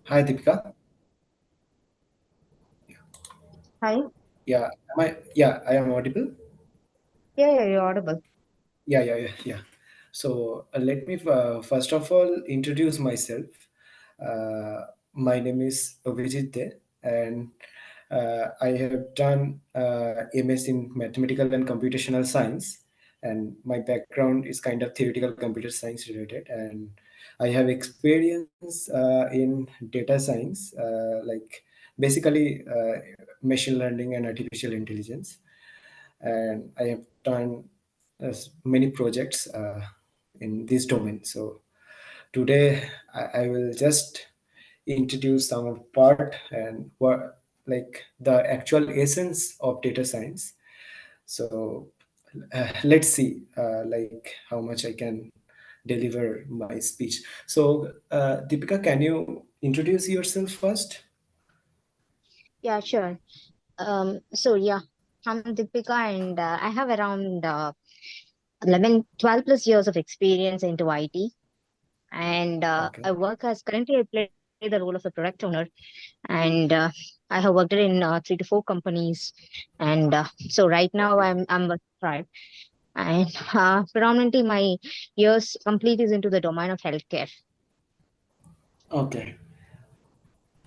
Hi, Deepika. Hi. Yeah, am I? Yeah, I am audible. Yeah, you're audible. Yeah. So let me first of all introduce myself. Uh, my name is Abhijit De, and I have done MS in Mathematical and Computational Science, and my background is kind of theoretical computer science related, and I have experience in data science, like basically machine learning and artificial intelligence, and I have done many projects in this domain. So today I will just introduce some of part and what like the actual essence of data science. So let's see like how much I can deliver my speech. So Deepika, can you introduce yourself first? Yeah, sure. So I'm Deepika and I have around 11, 12 plus years of experience into IT. And Okay. I work as currently I play the role of a product owner. And I have worked in 3 to 4 companies. And so right now I'm with Thrive. And predominantly my years complete is into the domain of healthcare. Okay.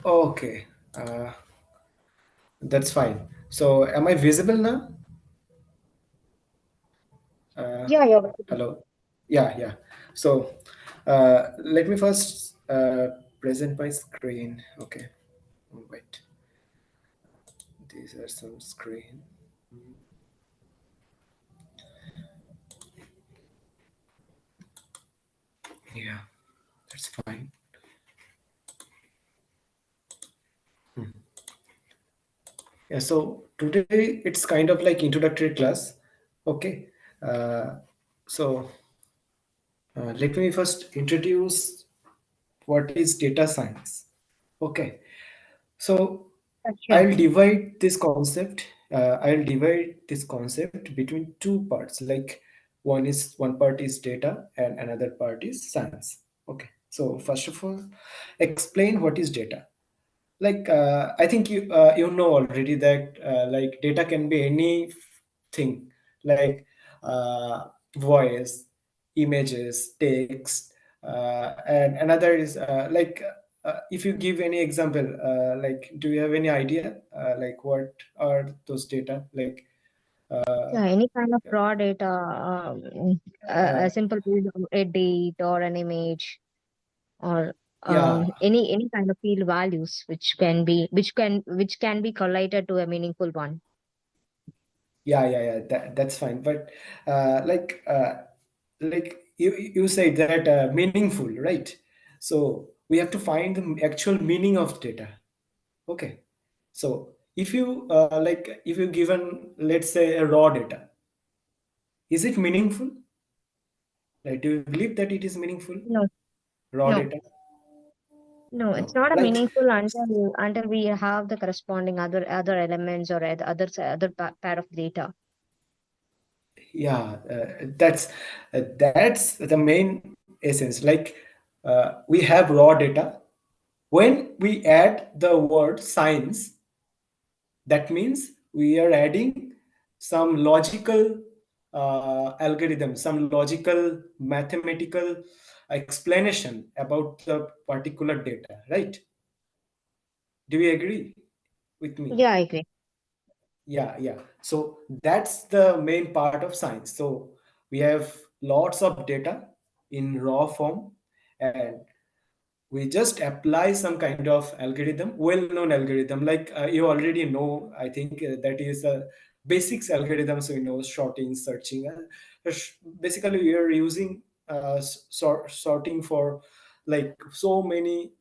Okay. Uh, that's fine. So am I visible now? Uh, Yeah, you're Hello. Yeah. So let me first present my screen. Okay. Wait. These are some screen. Yeah, that's fine. Yeah. So today it's kind of like introductory class. Okay. Uh, so let me first introduce what is data science. Okay. So sure. I'll divide this concept between two parts. Like one part is data and another part is science. Okay. So first of all, explain what is data. Like I think you know already that like data can be anything, like voice, images, text, and another is if you give any example, like do you have any idea like what are those data like? uh, Yeah, any kind of raw data, uh, a simple piece of a date or an image, or yeah. any kind of field values which can be collated to a meaningful one. Yeah, that's fine, but like you said that meaningful, right? So we have to find the actual meaning of data. Okay. So if you if you given, let's say, a raw data, is it meaningful? Like, do you believe that it is meaningful? No, Raw no, data? no. It's No, not a like, meaningful until we have the corresponding other elements or other part of data. yeah, that's the main essence. Like we have raw data. When we add the word science, that means we are adding some logical algorithm, some logical mathematical explanation about the particular data, right? Do you agree with me? Yeah, I agree. Yeah. So that's the main part of science. So we have lots of data in raw form, and we just apply some kind of algorithm, well-known algorithm, like you already know, I think that is a basics algorithms. We know sorting, searching, basically we are using sorting for like so many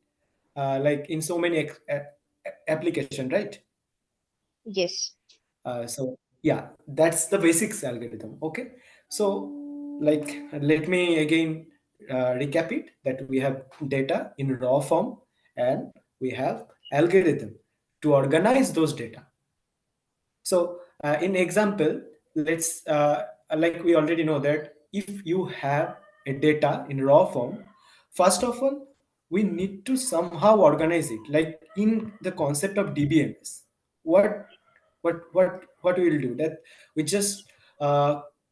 like in so many application, right? Yes. So yeah, that's the basics algorithm. Okay. So like let me again recap it, that we have data in raw form and we have algorithm to organize those data. So in example, let's like we already know that if you have a data in raw form, first of all, we need to somehow organize it, like in the concept of DBMS. What we will do that we just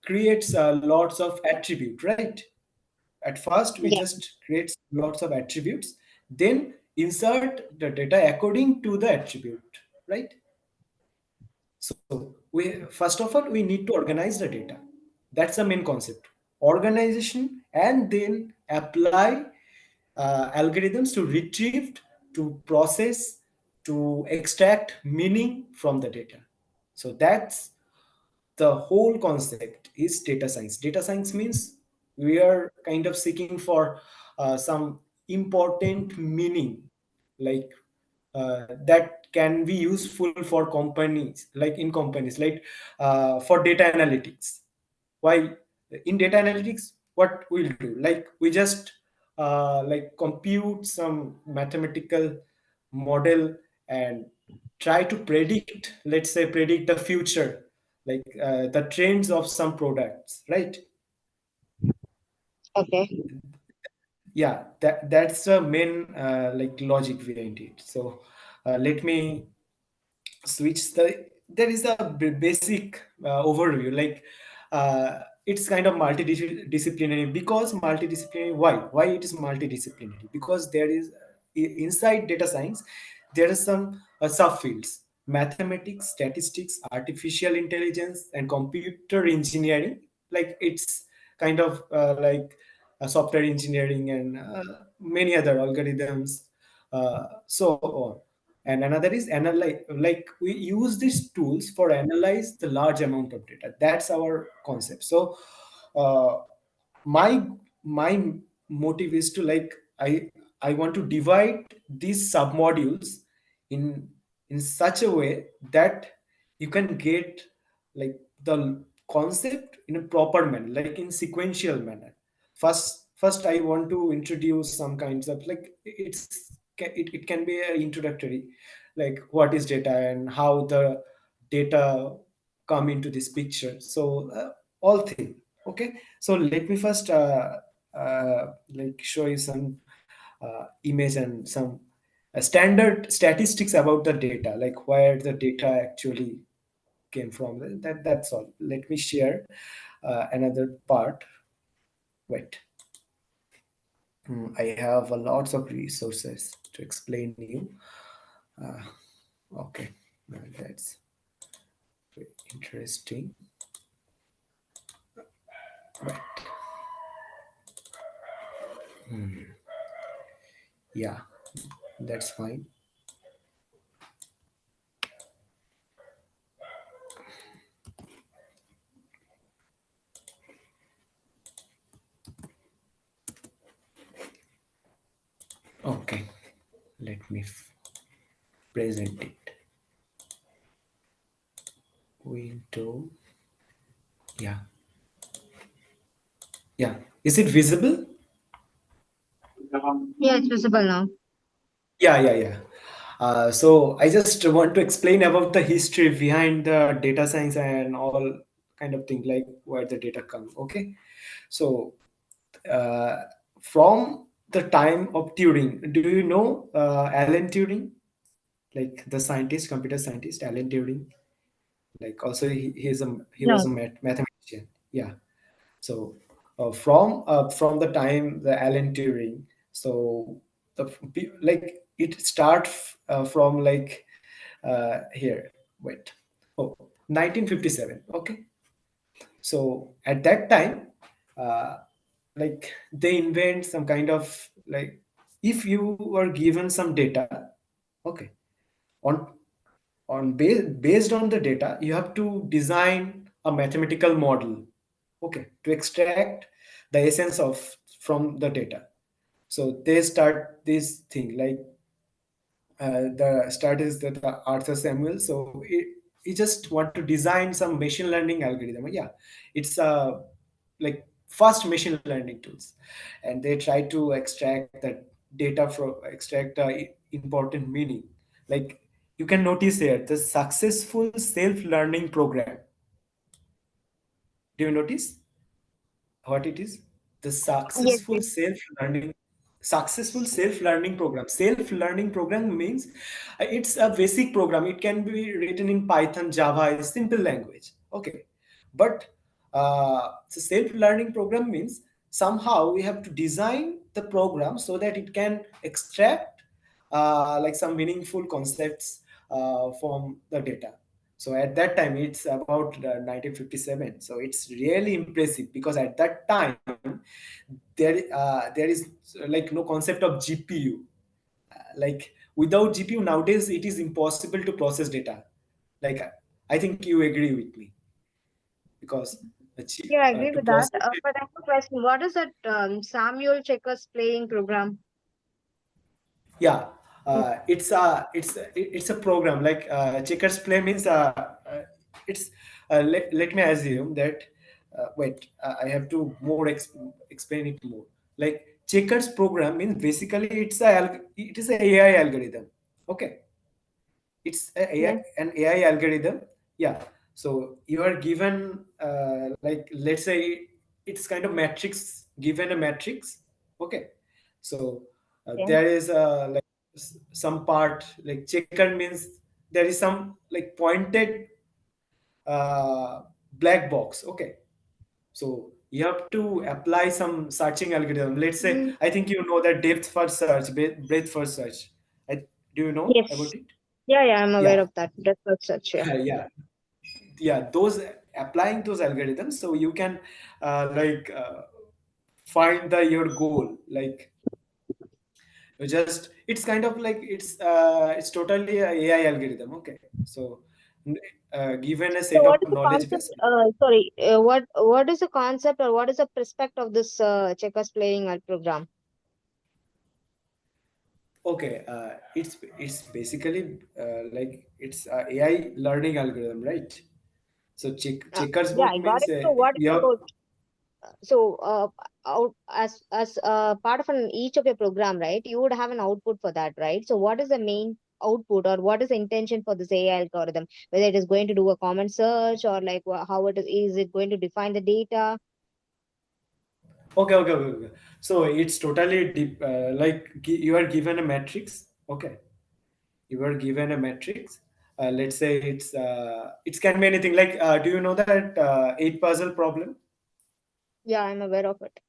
creates lots of attribute, right? At first we Yeah. just create lots of attributes, then insert the data according to the attribute, right? So we first of all we need to organize the data. That's the main concept. Organization, and then apply algorithms to retrieve, to process, to extract meaning from the data. So that's the whole concept is data science. Data science means we are kind of seeking for some important meaning, like that can be useful for companies, like in companies, like for data analytics. Why in data analytics, what we'll do, like we just like compute some mathematical model and try to predict, let's say predict the future, like the trends of some products, right? Okay. Yeah, that's the main like logic behind it. So let me switch there is a basic overview, like it's kind of multidisciplinary. Because multidisciplinary, why it is multidisciplinary? Because there is inside data science there are some subfields: mathematics, statistics, artificial intelligence, and computer engineering. Like it's kind of like software engineering and many other algorithms, so on. And another is analyze, like we use these tools for analyze the large amount of data. That's our concept. So uh, my my motive is to, like, I want to divide these submodules in in such a way that you can get like the concept in a proper manner, like in sequential manner. First I want to introduce some kinds of, like, it can be a introductory, like what is data and how the data come into this picture. So all thing. Okay, so let me first like show you some image and some standard statistics about the data, like where the data actually came from. That's all. Let me share another part. Wait. I have lots of resources to explain you. Uh, okay, that's very interesting. Right. Yeah, that's fine. Okay, let me present it. Window. Yeah, yeah. Is it visible? Yeah, it's visible now. Yeah. So I just want to explain about the history behind the data science and all kind of thing, like where the data come. Okay, so uh, from the time of Turing, do you know Alan Turing, like the scientist, computer scientist, Alan Turing? Like also he was a No. mathematician. Yeah. So from the time the Alan Turing, so like it starts from like here. Wait. Oh, 1957. Okay. So at that time, uh, like they invent some kind of, like, if you were given some data, okay, on based on the data, you have to design a mathematical model, okay, to extract the essence of from the data. So they start this thing, like the start is that Arthur Samuel. So he just want to design some machine learning algorithm. Yeah, it's like first machine learning tools, and they try to extract that data from extract important meaning. Like you can notice here the successful self-learning program. Do you notice what it is? The Yes, successful yes. self-learning. successful self-learning program means it's a basic program. It can be written in Python, Java, a simple language. Okay, but so self-learning program means somehow we have to design the program so that it can extract like some meaningful concepts from the data. So at that time, it's about 1957. So it's really impressive because at that time there is like no concept of GPU. Like without GPU nowadays, it is impossible to process data. Like I think you agree with me because Yeah, I agree to with that. process But I have a question. What is that Samuel Checkers playing program? yeah Mm, it's a program like checkers play means it's let me assume that wait I have to more explain it more. Like checkers program means basically it is a AI algorithm. Okay, it's yeah. an AI algorithm. Yeah. So you are given like let's say it's kind of matrix, given a matrix. Okay. So Yeah. there is like some part like checker means there is some like pointed black box. Okay. So you have to apply some searching algorithm. Let's say Mm, I think you know that depth first search, breadth first search. Do you know about yes. it? Yeah, yeah, I'm aware Yeah. of that. That's what such. Yeah. Yeah, yeah, those applying those algorithms so you can like find the your goal. Like you just it's kind of like it's totally a AI algorithm. Okay, so given a So, set what of is the knowledge concept? base. Sorry, what is the concept or what is the perspective of this Checkers playing program? Okay, it's basically like it's a AI learning algorithm, right? So checkers Yeah, board I got means it. So, what is you have. about so out as part of each of your program, right? You would have an output for that, right? So, what is the main output or what is the intention for this AI algorithm? Whether it is going to do a common search or like how is it going to define the data? Okay. So it's totally deep. Like you are given a matrix. Okay, you are given a matrix. Let's say it can be anything. Like do you know that eight puzzle problem? Yeah, I'm aware of it.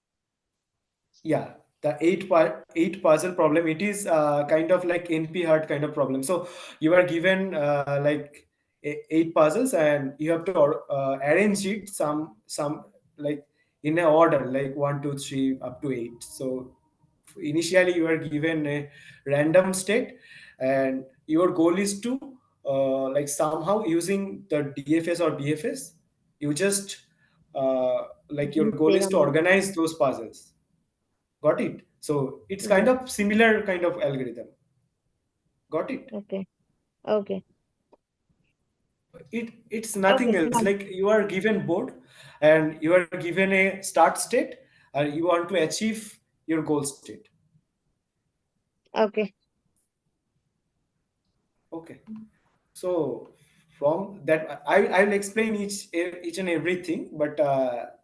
Yeah, the eight puzzle problem. It is kind of like NP hard kind of problem. So you are given like eight puzzles and you have to arrange it some like in a order like one two three up to eight. So initially you are given a random state and your goal is to like somehow using the DFS or BFS you just like your goal Play is to on that. organize those puzzles. Got it? So it's kind Yeah. of similar kind of algorithm. Got it? Okay. Okay. It's nothing Okay. else. Done. Like you are given board and you are given a start state and you want to achieve your goal state. Okay. Okay. So from that, I'll explain each and everything, but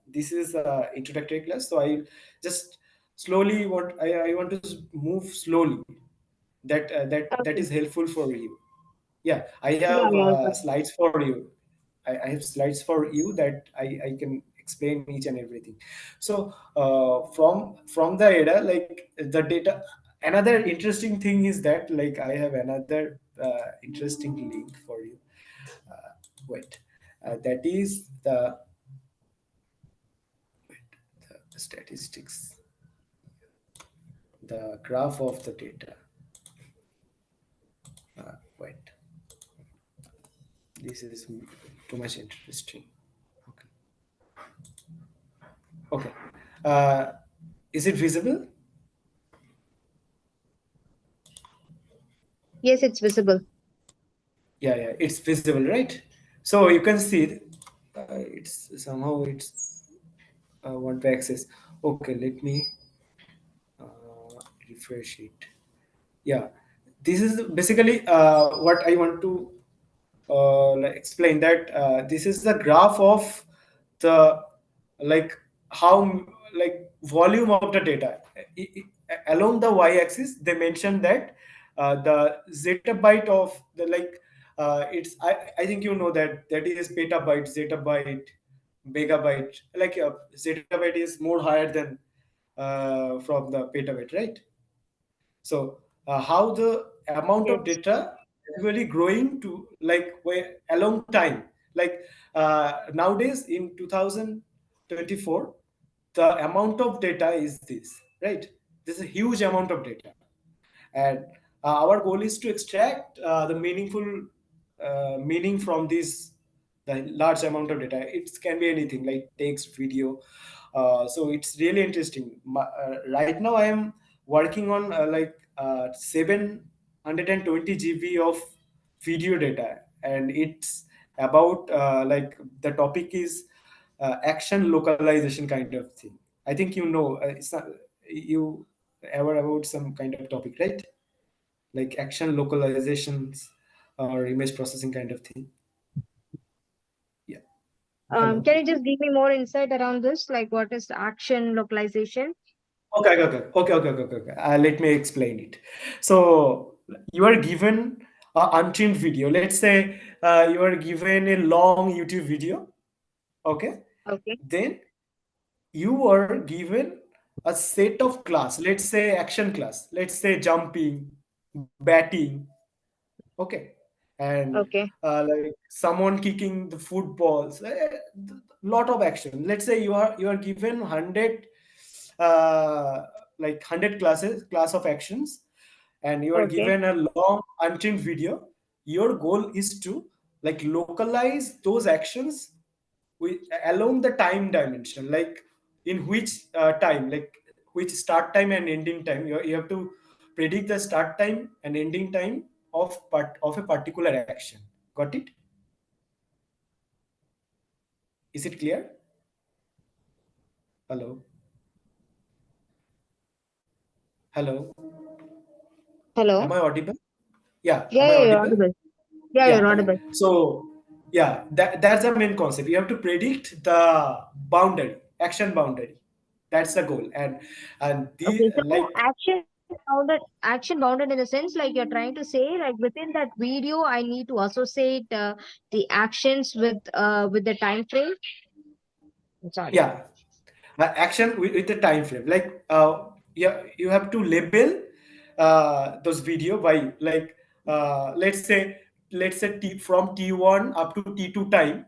this is introductory class, so I just slowly I want to move slowly. That Okay. is helpful for you. Yeah, I Yeah. have Yeah. Good. slides for you. I have slides for you that I can explain each and everything. So from the data, like the data, another interesting thing is that like I have another interesting link for you. Uh, wait, that is the statistics, the graph of the data. Wait, this is too much interesting. Okay. Okay. Uh, is it visible? Yes, it's visible. Yeah, it's visible, right? So you can see it's somehow it's want to access. Okay, let me refresh it. Yeah, this is basically what I want to like explain that this is the graph of the like how like volume of the data. along the y-axis they mentioned that the zettabyte of the like it's I think you know that that is petabyte, zettabyte, megabyte. Like zettabyte is more higher than from the petabyte, right? So how the amount of Yes. data gradually growing to like where along time, like nowadays in 2024, the amount of data is this, right? This is a huge amount of data, and our goal is to extract the meaningful meaning from this the large amount of data. It can be anything like text, video. So it's really interesting. Right now I am working on 720 GB of video data, and it's about the topic is action localization kind of thing. I think you know it's not, you ever about some kind of topic, right? Like action localizations or image processing kind of thing. Yeah. Hello. Can you just give me more insight around this? Like, what is action localization? Okay. Let me explain it. So you are given a untrimmed video. Let's say you are given a long YouTube video. Okay. Okay. Then you are given a set of class. Let's say action class. Let's say jumping, batting. Okay. And Okay. like someone kicking the footballs, lot of action. Let's say you are given 100 100 class of actions, and you are Okay. given a long untrimmed video. Your goal is to like localize those actions with, along the time dimension, like in which time, like which start time and ending time. You have to predict the start time and ending time of a particular action. Got it? Is it clear? Hello? Hello? Hello. Am I audible? Yeah, am Yeah, I yeah, you're audible? audible. Yeah, Yeah. you're audible. So yeah, that's the main concept. You have to predict the boundary, action boundary. That's the goal. And the Okay, so like action bounded in the sense like you're trying to say like within that video, I need to associate the actions with the time frame. I'm sorry. yeah, action with the time frame, like you have to label those video by like let's say from T1 up to T2 time,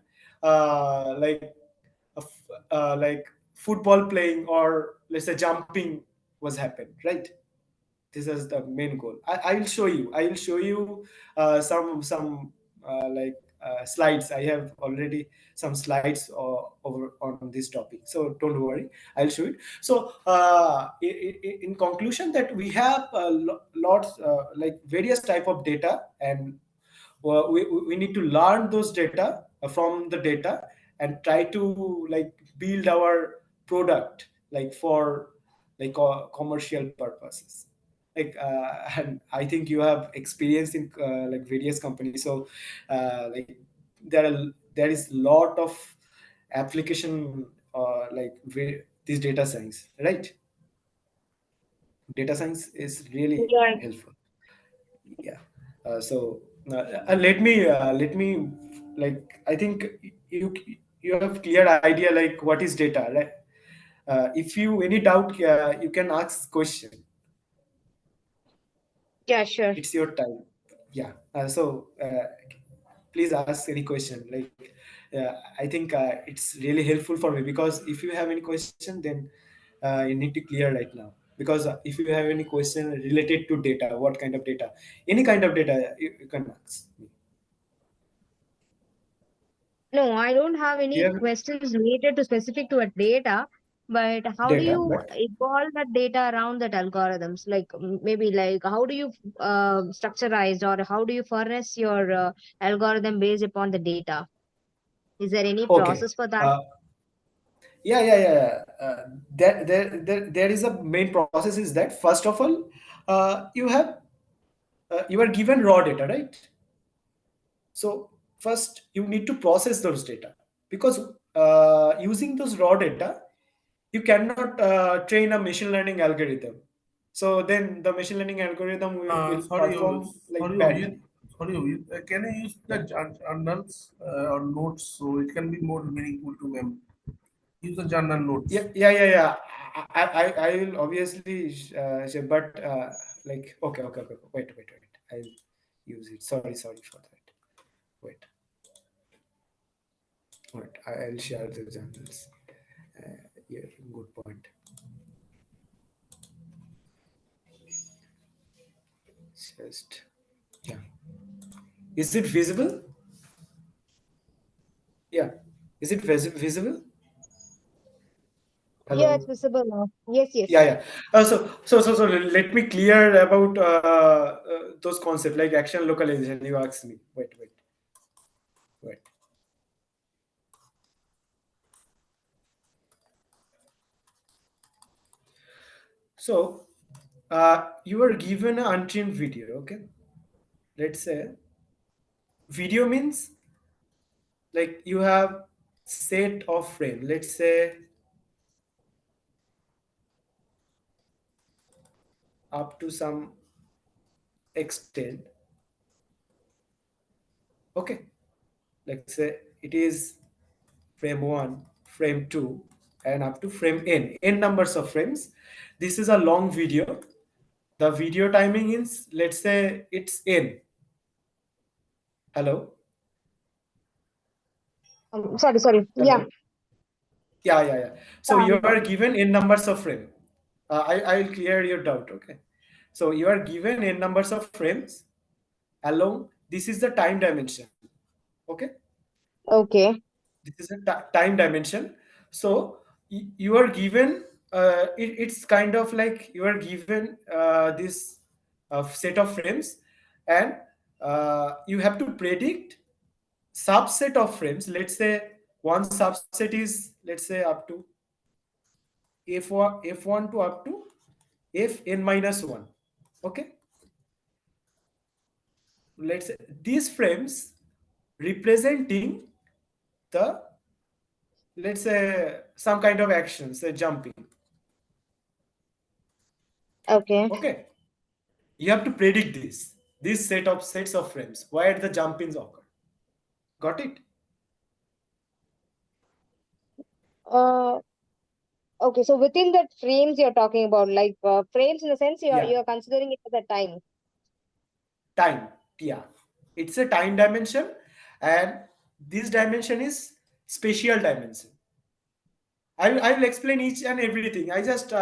like like football playing or let's say jumping was happened, right? This is the main goal. I will show you. I will show you some slides. I have already some slides over on this topic, so don't worry. I'll show it. So in conclusion, that we have lots like various type of data, and we need to learn those data from the data and try to like build our product like for like commercial purposes, like and I think you have experience in like various companies. So like there is lot of application this data science, right? Data science is really Yeah. helpful. Yeah. Let me like I think you you have clear idea like what is data, right? If you any doubt, you can ask question. Yeah, sure. It's your time. Yeah. Please ask any question. Like I think it's really helpful for me, because if you have any question, then you need to clear right now. Because if you have any question related to data, what kind of data, any kind of data, you can ask me. No, I don't have Do you any have questions related to specific to a data, but how do data? you But evolve that data around that algorithms? Like maybe like how do you structureize or how do you furnace your algorithm based upon the data? Is there any okay. process for that? Yeah. There is a main process is that first of all, you are given raw data, right? So first you need to process those data, because using those raw data you cannot train a machine learning algorithm. So then the machine learning algorithm will Sorry, perform like Abhijit. badly. Sorry, Abhijit. Can you use the Yeah. journals or notes so it can be more meaningful to them? Use the journal Yeah, notes. yeah, yeah, yeah. I will obviously say, but like, okay. Wait. I'll use it. Sorry for that. Wait, wait. I'll share the examples. Yeah, good point. Just yeah. Is it visible? Yeah. Is it visible? Yeah, it's Hello. visible now. Yes, Yeah, yes. yeah. So let me clear about those concepts like action localization. You asked me. Wait. So, you are given an untrimmed video. Okay, let's say video means like you have set of frame. Let's say up to some extent. Okay, let's say it is frame one, frame two, and up to frame n numbers of frames. This is a long video. The video timing is, let's say it's n. Hello. Sorry. Yeah, Hello. Yeah. So I you got are it. given n numbers of frame. I'll clear your doubt. Okay. So you are given n numbers of frames along. This is the time dimension. Okay. Okay, This is a time dimension. So you are given. It's kind of like you are given this set of frames, and you have to predict subset of frames. Let's say one subset is, let's say, up to f1 to up to fn minus 1. Okay, let's say these frames representing the, let's say, some kind of action, say jumping. okay. Okay, you have to predict this sets of frames where the jumpings occur. Got it? Uh, okay. So within that frames you're talking about, like frames in the sense Yeah, you're considering it as a time. time. Yeah, it's a time dimension, and this dimension is spatial dimension. I will explain each and everything. I just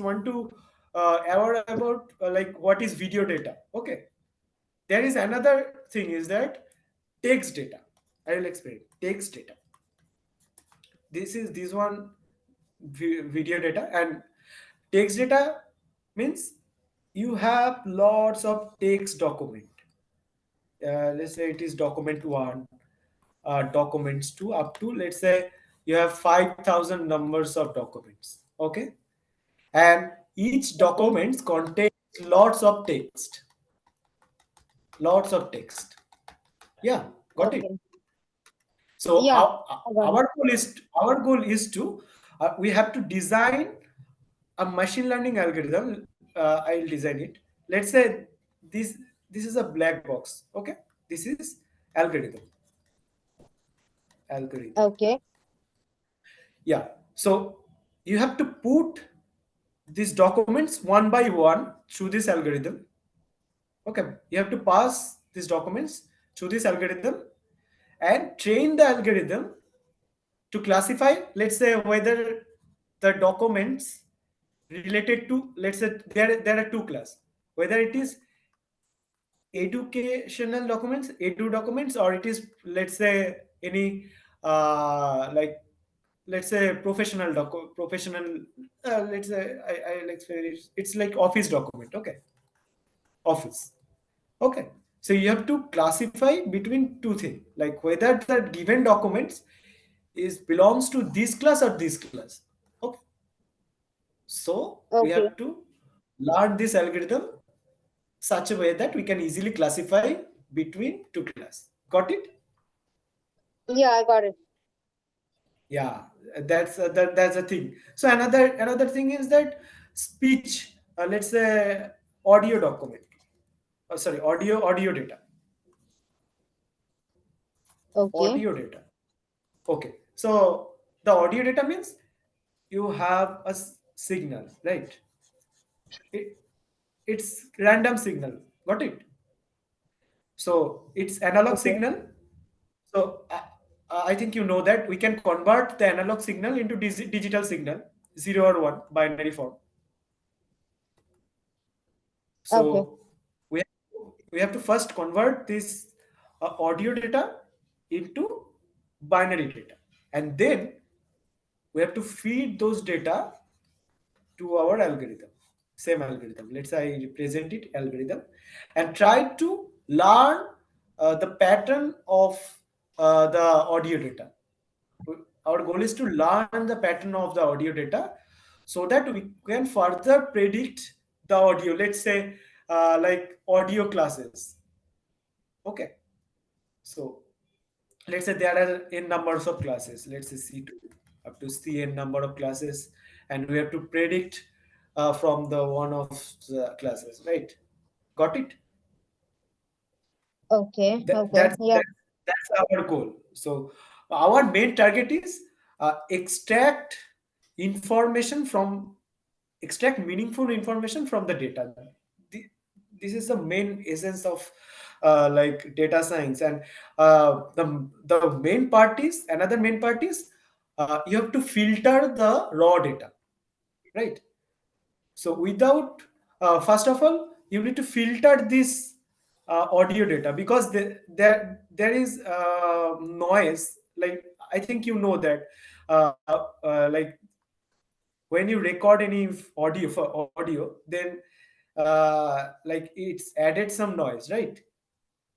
want to aware about like what is video data. Okay, there is another thing is that text data. I will explain text data. This one video data, and text data means you have lots of text document. Let's say it is document one, documents two, up to, let's say, you have 5,000 numbers of documents. Okay, and each Okay, document contains lots of text, lots of text. Yeah, got it. okay. So Yeah, I got it. our goal is to we have to design a machine learning algorithm. I'll design it. Let's say this this is a black box. Okay, this is algorithm. Okay, Yeah, so you have to put these documents one by one through this algorithm. Okay, you have to pass these documents through this algorithm and train the algorithm to classify, let's say, whether the documents related to, let's say, there are two class, whether it is educational documents, edu documents, or it is, let's say, any like, let's say, professional, let's say, I'll explain it. It's like office document. Okay, office. Okay, so you have to classify between two things, like whether the given documents is belongs to this class or this class. Okay, so we okay. have to learn this algorithm such a way that we can easily classify between two class. Got it? Yeah, I got it. Yeah, that's the thing. So another thing is that speech. let's say audio document. Sorry, audio data. Okay. Audio data. Okay. So the audio data means you have a signal, right? It, it's random signal. Got it? So it's analog Okay. signal. So I think you know that we can convert the analog signal into digital signal, 0 or 1 binary form. Okay. So we we have to first convert this audio data into binary data, and then we have to feed those data to our algorithm. Same algorithm. Let's say I represent it algorithm, and try to learn the pattern of the audio data. Our goal is to learn the pattern of the audio data so that we can further predict the audio. Let's say like audio classes. Okay. So let's say there are n numbers of classes. Let's say C2 up to Cn number of classes, and we have to predict from the one of the classes, right? Got it? Okay. That, Okay. that's Yeah. that, that's our goal. So our main target is information from extract meaningful information from the data. The- this is the main essence of like data science. And the main part is another main part is you have to filter the raw data, right? So without first of all, you need to filter this audio data because there is noise. Like I think you know that like when you record any audio for audio, then like it's added some noise, right?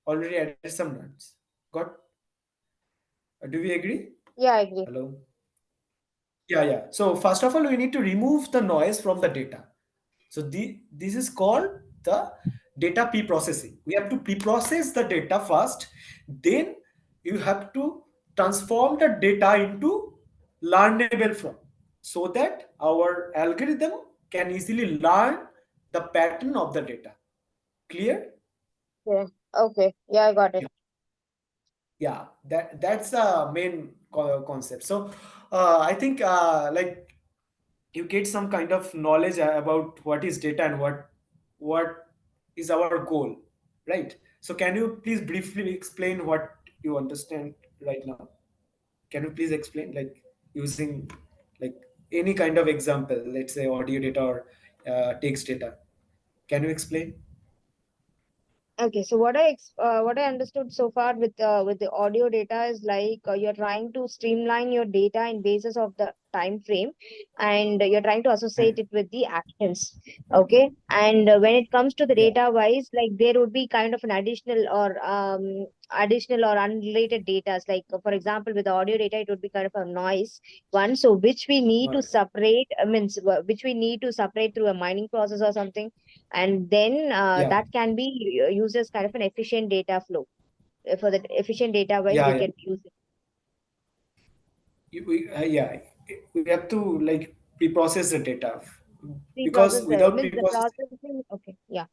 Already added some noise. Got? Do we agree? Yeah, I agree. Hello. Yeah, yeah. So first of all, we need to remove the noise from the data. So this is called the data pre-processing. We have to pre-process the data first, then you have to transform the data into learnable form so that our algorithm can easily learn the pattern of the data. Clear? Okay. Okay. Yeah, I got it. Yeah, yeah. That's the main concept. So I think like you get some kind of knowledge about what is data and what is our goal, right? So can you please briefly explain what you understand right now? Can you please explain, like using like any kind of example, let's say audio data or text data? Can you explain? Okay, so what I understood so far with the audio data is like you're trying to streamline your data in basis of the time frame, and you're trying to associate it with the actions. Okay, and when it comes to the Yeah, data wise, like there would be kind of an additional or unrelated data. Like for example, with the audio data, it would be kind of a noise one, so which we need to noise. separate. Means which we need to separate through a mining process or something, and then Yeah, that can be used as kind of an efficient data flow. For the efficient data wise, we yeah, yeah. can use it. Yeah, we have to like pre-process the data because Pre-process without means the pre-processing. processing. Okay, yeah.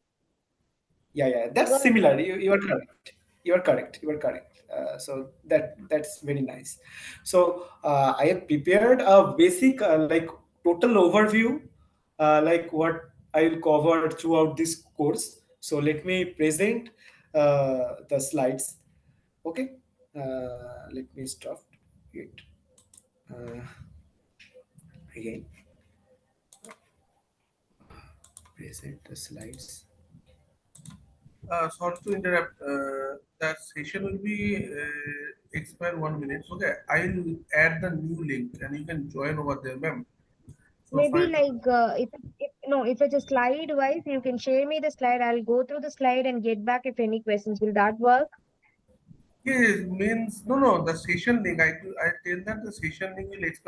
Yeah, yeah, that's Go ahead. similar. You are correct. You are correct. You are correct. So that's very nice. So I have prepared a basic like total overview, like what I will cover throughout this course. So let me present the slides. Okay. Let me stop it uh, again. Present the slides. Sorry to interrupt. That session will be expire 1 minute. Okay, I'll add the new link and you can join over there, ma'am. So Maybe fine. like if no, if it's a slide wise, you can share me the slide. I'll go through the slide and get back if any questions. Will that work? Yes, means no, no. The session link. I tell that the session link will expire.